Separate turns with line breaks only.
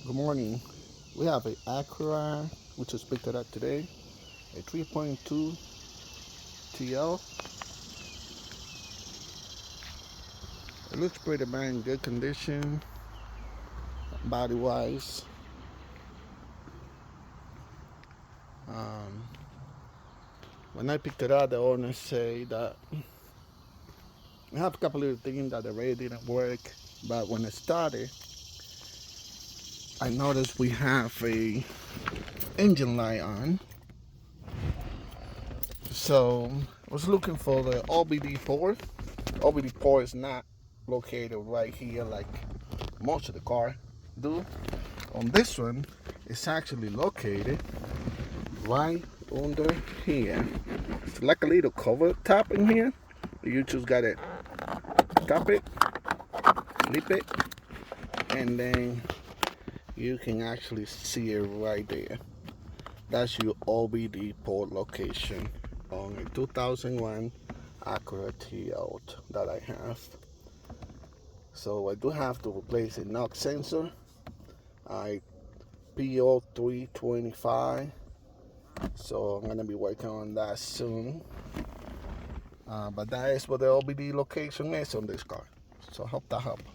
Good morning. We have a Acura, which is picked up today, a 3.2 TL. It looks pretty bad, in good condition, body-wise. When I picked it up, the owner said that we have a couple of things that the radio didn't work, but when it started, I noticed we have a engine light on. So I was looking for the OBD port. OBD port is not located right here like most of the car do. On this one, it's actually located right under here. It's like a little cover top in here. You just gotta tap it, flip it, and then you can actually see it right there. That's your OBD port location on a 2001 Acura TL that I have. So I do have to replace a knock sensor. I PO 325. So I'm gonna be working on that soon. But that is what the OBD location is on this car. So I hope that helps.